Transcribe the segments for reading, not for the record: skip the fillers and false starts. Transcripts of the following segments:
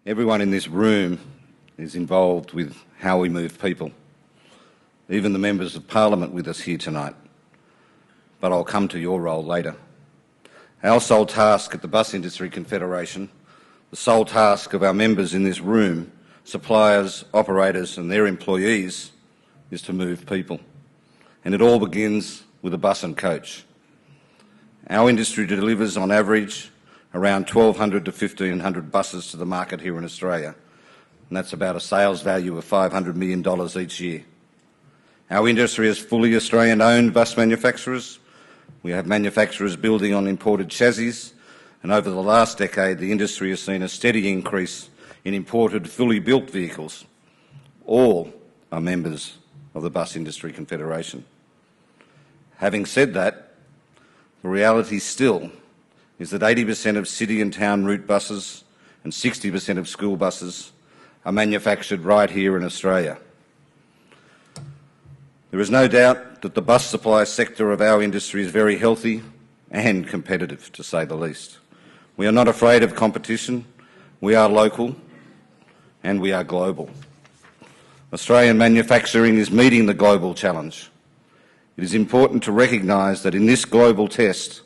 Everyone in this room is involved with how we move people, even the members of Parliament with us here tonight. But I'll come to your role later. Our sole task at the Bus Industry Confederation, the sole task of our members in this room, suppliers, operators and their employees, is to move people. And it all begins with a bus and coach. Our industry delivers on average around 1,200 to 1,500 buses to the market here in Australia, and that's about a sales value of $500 million each year. Our industry is fully Australian-owned bus manufacturers. We have manufacturers building on imported chassis, and over the last decade the industry has seen a steady increase in imported fully built vehicles. All are members of the Bus Industry Confederation. Having said that, the reality still is that 80% of city and town route buses and 60% of school buses are manufactured right here in Australia. There is no doubt that the bus supply sector of our industry is very healthy and competitive, to say the least. We are not afraid of competition. We are local and we are global. Australian manufacturing is meeting the global challenge. It is important to recognise that in this global test,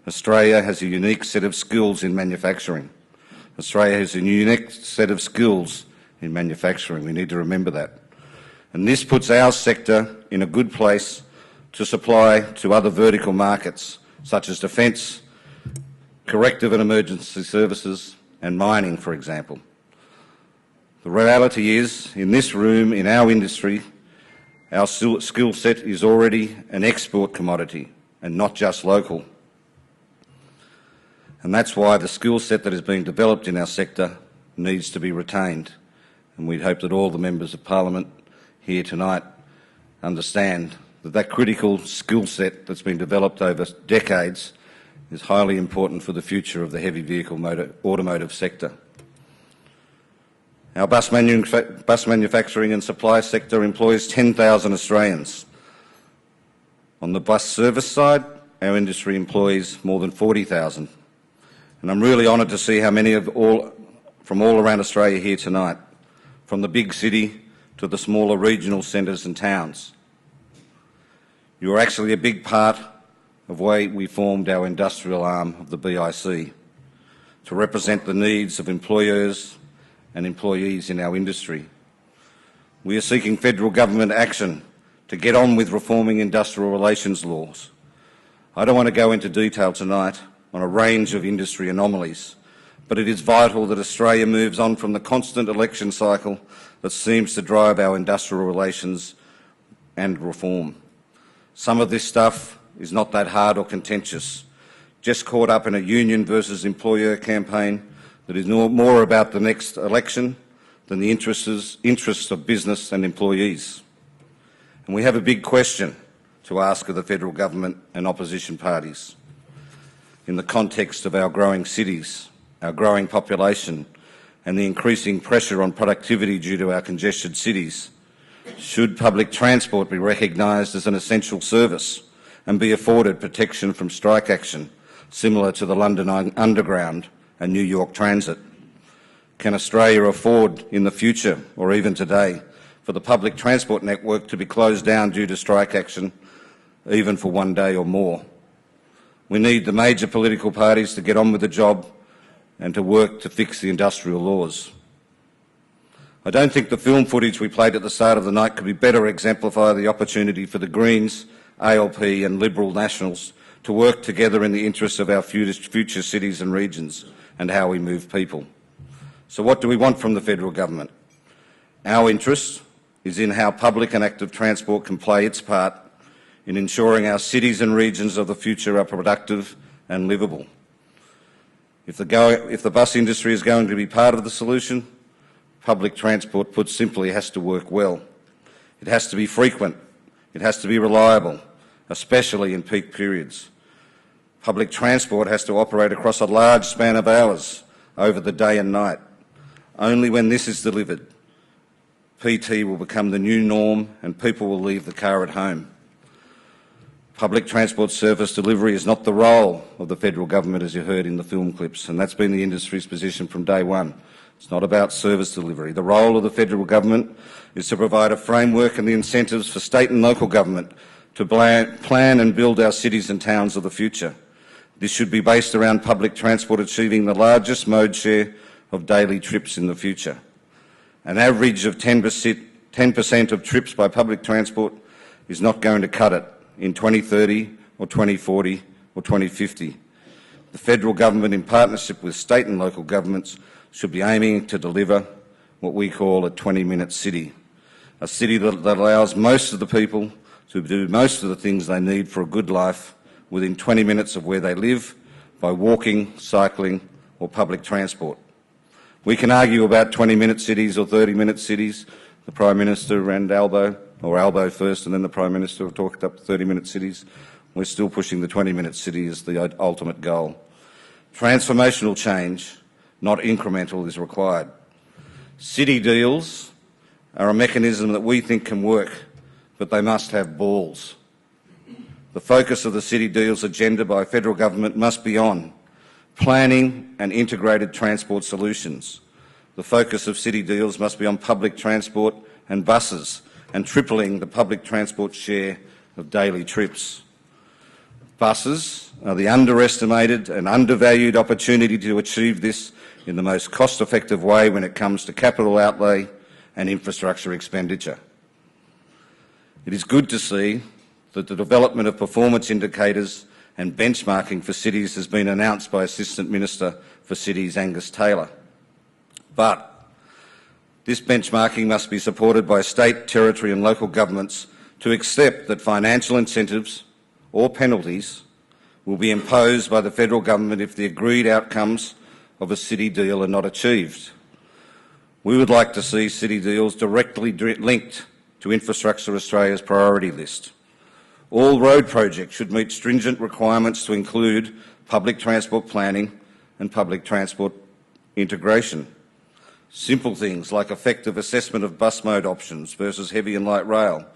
Australia has a unique set of skills in manufacturing. Australia has a unique set of skills in manufacturing. We need to remember that. And this puts our sector in a good place to supply to other vertical markets, such as defence, corrective and emergency services and mining, for example. The reality is, in this room, in our industry, our skill set is already an export commodity and not just local. And that's why the skill set that is being developed in our sector needs to be retained. And we'd hope that all the members of Parliament here tonight understand that that critical skill set that's been developed over decades is highly important for the future of the heavy vehicle automotive sector. Our bus manufacturing and supply sector employs 10,000 Australians. On the bus service side, our industry employs more than 40,000. And I'm really honoured to see how many from all around Australia here tonight, from the big city to the smaller regional centres and towns. You are actually a big part of why we formed our industrial arm of the BIC, to represent the needs of employers and employees in our industry. We are seeking federal government action to get on with reforming industrial relations laws. I don't want to go into detail tonight on a range of industry anomalies, but it is vital that Australia moves on from the constant election cycle that seems to drive our industrial relations and reform. Some of this stuff is not that hard or contentious, just caught up in a union versus employer campaign that is more about the next election than the interests of business and employees. And we have a big question to ask of the federal government and opposition parties. In the context of our growing cities, our growing population and the increasing pressure on productivity due to our congested cities, should public transport be recognised as an essential service and be afforded protection from strike action, similar to the London Underground and New York Transit? Can Australia afford in the future, or even today, for the public transport network to be closed down due to strike action, even for one day or more? We need the major political parties to get on with the job and to work to fix the industrial laws. I don't think the film footage we played at the start of the night could be better exemplify the opportunity for the Greens, ALP and Liberal Nationals to work together in the interests of our future cities and regions and how we move people. So what do we want from the federal government? Our interest is in how public and active transport can play its part in ensuring our cities and regions of the future are productive and livable. If the bus industry is going to be part of the solution, public transport, put simply, has to work well. It has to be frequent. It has to be reliable, especially in peak periods. Public transport has to operate across a large span of hours over the day and night. Only when this is delivered, PT will become the new norm and people will leave the car at home. Public transport service delivery is not the role of the federal government, as you heard in the film clips, and that's been the industry's position from day one. It's not about service delivery. The role of the federal government is to provide a framework and the incentives for state and local government to plan and build our cities and towns of the future. This should be based around public transport achieving the largest mode share of daily trips in the future. An average of 10% of trips by public transport is not going to cut it in 2030 or 2040 or 2050. The federal government, in partnership with state and local governments, should be aiming to deliver what we call a 20-minute city, a city that allows most of the people to do most of the things they need for a good life within 20 minutes of where they live by walking, cycling or public transport. We can argue about 20-minute cities or 30-minute cities. The Prime Minister and Albo first, and then the Prime Minister have talked up 30-minute cities. We're still pushing the 20-minute city as the ultimate goal. Transformational change, not incremental, is required. City deals are a mechanism that we think can work, but they must have balls. The focus of the city deals agenda by federal government must be on planning and integrated transport solutions. The focus of city deals must be on public transport and buses and tripling the public transport share of daily trips. Buses are the underestimated and undervalued opportunity to achieve this in the most cost-effective way when it comes to capital outlay and infrastructure expenditure. It is good to see that the development of performance indicators and benchmarking for cities has been announced by Assistant Minister for Cities Angus Taylor. But this benchmarking must be supported by state, territory and local governments to accept that financial incentives or penalties will be imposed by the federal government if the agreed outcomes of a city deal are not achieved. We would like to see city deals directly linked to Infrastructure Australia's priority list. All road projects should meet stringent requirements to include public transport planning and public transport integration. Simple things like effective assessment of bus mode options versus heavy and light rail,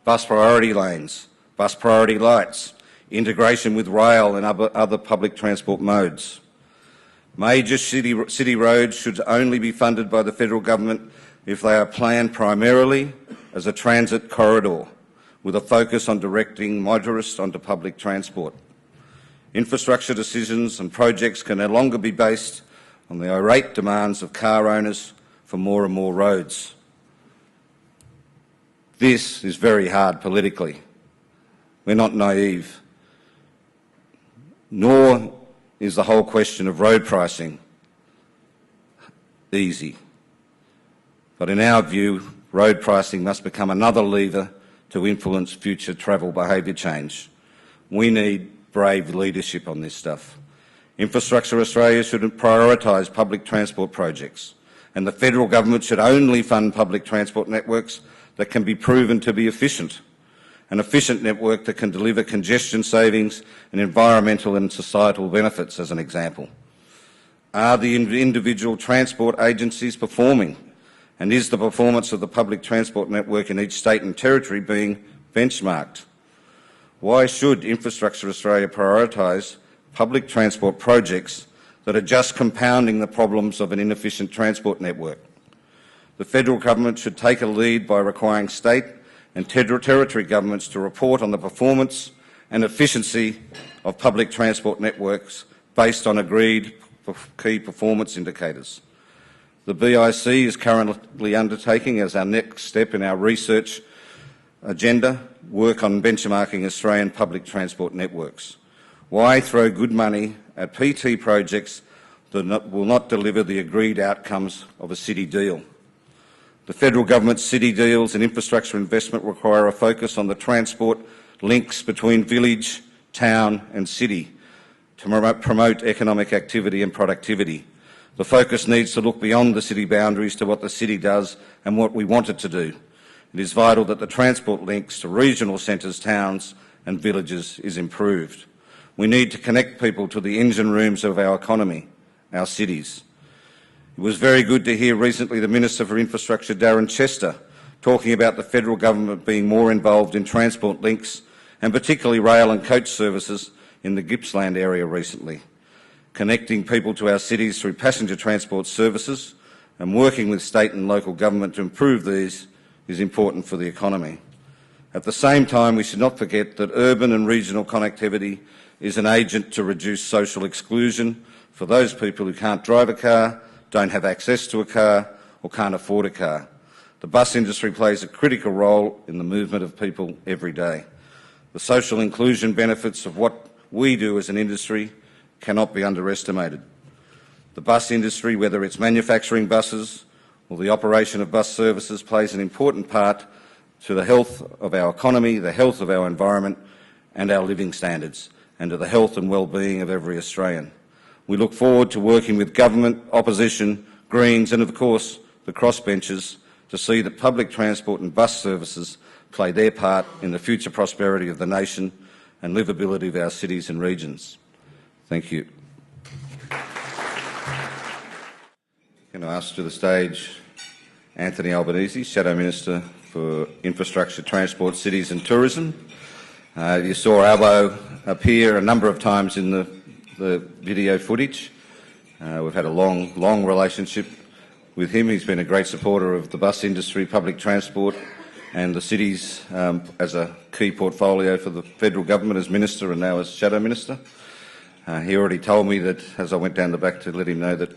bus priority lanes, bus priority lights, integration with rail and other public transport modes. Major city roads should only be funded by the federal government if they are planned primarily as a transit corridor, with a focus on directing motorists onto public transport. Infrastructure decisions and projects can no longer be based on the irate demands of car owners for more and more roads. This is very hard politically. We're not naive. Nor is the whole question of road pricing easy. But in our view, road pricing must become another lever to influence future travel behaviour change. We need brave leadership on this stuff. Infrastructure Australia should prioritise public transport projects, and the federal government should only fund public transport networks that can be proven to be efficient. An efficient network that can deliver congestion savings and environmental and societal benefits, as an example. Are the individual transport agencies performing? And is the performance of the public transport network in each state and territory being benchmarked? Why should Infrastructure Australia prioritise public transport projects that are just compounding the problems of an inefficient transport network? The federal government should take a lead by requiring state and territory governments to report on the performance and efficiency of public transport networks based on agreed key performance indicators. The BIC is currently undertaking, as our next step in our research agenda, work on benchmarking Australian public transport networks. Why throw good money at PT projects that will not deliver the agreed outcomes of a city deal? The federal government's city deals and infrastructure investment require a focus on the transport links between village, town and city to promote economic activity and productivity. The focus needs to look beyond the city boundaries to what the city does and what we want it to do. It is vital that the transport links to regional centres, towns and villages is improved. We need to connect people to the engine rooms of our economy, our cities. It was very good to hear recently the Minister for Infrastructure, Darren Chester, talking about the federal government being more involved in transport links and particularly rail and coach services in the Gippsland area recently. Connecting people to our cities through passenger transport services and working with state and local government to improve these is important for the economy. At the same time, we should not forget that urban and regional connectivity is an agent to reduce social exclusion for those people who can't drive a car, don't have access to a car or can't afford a car. The bus industry plays a critical role in the movement of people every day. The social inclusion benefits of what we do as an industry cannot be underestimated. The bus industry, whether it's manufacturing buses or the operation of bus services, plays an important part to the health of our economy, the health of our environment and our living standards, and to the health and well-being of every Australian. We look forward to working with government, opposition, Greens and, of course, the crossbenchers to see that public transport and bus services play their part in the future prosperity of the nation and livability of our cities and regions. Thank you. Can I ask to the stage Anthony Albanese, Shadow Minister for Infrastructure, Transport, Cities and Tourism. You saw Albo appear a number of times in the video footage. We've had a long relationship with him. He's been a great supporter of the bus industry, public transport and the cities as a key portfolio for the federal government as Minister and now as Shadow Minister. He already told me that, as I went down the back to let him know that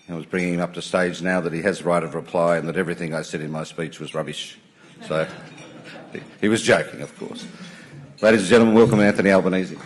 I was bringing him up to stage now, that he has right of reply and that everything I said in my speech was rubbish. So he was joking, of course. Ladies and gentlemen, welcome Anthony Albanese.